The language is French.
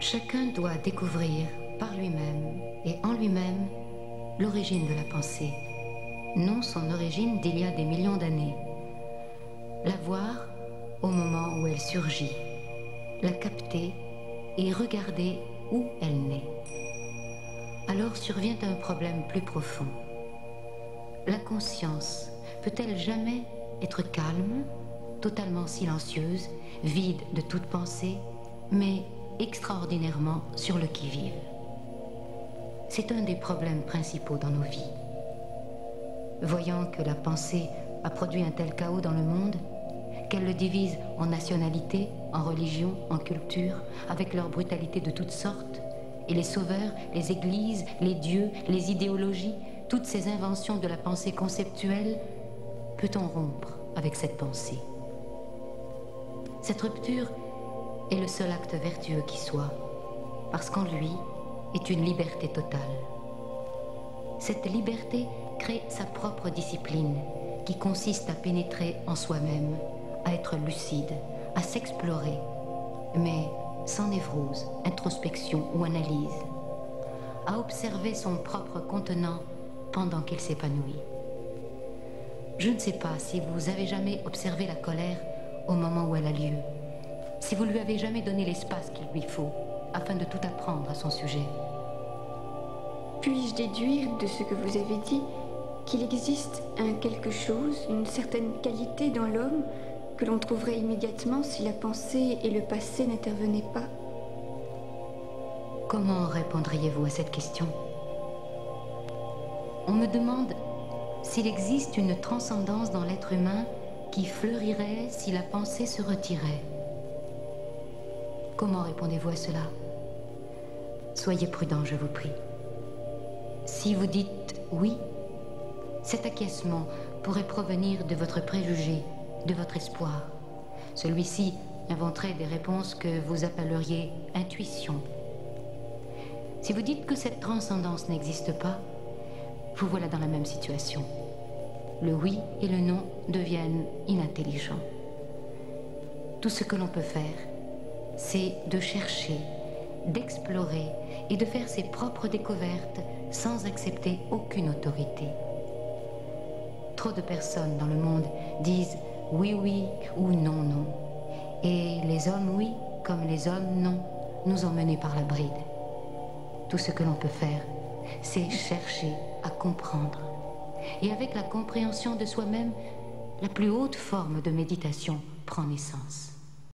Chacun doit découvrir par lui-même et en lui-même l'origine de la pensée, non son origine d'il y a des millions d'années. La voir au moment où elle surgit, la capter et regarder où elle naît. Alors survient un problème plus profond. La conscience peut-elle jamais être calme, totalement silencieuse, vide de toute pensée, mais extraordinairement sur le qui-vive? C'est un des problèmes principaux dans nos vies. Voyant que la pensée a produit un tel chaos dans le monde, qu'elle le divise en nationalités, en religions, en cultures, avec leur brutalité de toutes sortes, et les sauveurs, les églises, les dieux, les idéologies, toutes ces inventions de la pensée conceptuelle, peut-on rompre avec cette pensée? Cette rupture est le seul acte vertueux qui soit, parce qu'en lui est une liberté totale. Cette liberté crée sa propre discipline, qui consiste à pénétrer en soi-même, à être lucide, à s'explorer, mais sans névrose, introspection ou analyse, à observer son propre contenant pendant qu'il s'épanouit. Je ne sais pas si vous avez jamais observé la colère au moment où elle a lieu, si vous lui avez jamais donné l'espace qu'il lui faut afin de tout apprendre à son sujet. Puis-je déduire de ce que vous avez dit qu'il existe un quelque chose, une certaine qualité dans l'homme que l'on trouverait immédiatement si la pensée et le passé n'intervenaient pas? Comment répondriez-vous à cette question? On me demande s'il existe une transcendance dans l'être humain qui fleurirait si la pensée se retirait. Comment répondez-vous à cela? Soyez prudent, je vous prie. Si vous dites oui, cet acquiescement pourrait provenir de votre préjugé, de votre espoir. Celui-ci inventerait des réponses que vous appelleriez intuition. Si vous dites que cette transcendance n'existe pas, vous voilà dans la même situation. Le oui et le non deviennent inintelligents. Tout ce que l'on peut faire, c'est de chercher, d'explorer et de faire ses propres découvertes sans accepter aucune autorité. Trop de personnes dans le monde disent oui, oui ou non, non. Et les hommes oui, comme les hommes non, nous ont menés par la bride. Tout ce que l'on peut faire, c'est chercher à comprendre. Et avec la compréhension de soi-même, la plus haute forme de méditation prend naissance.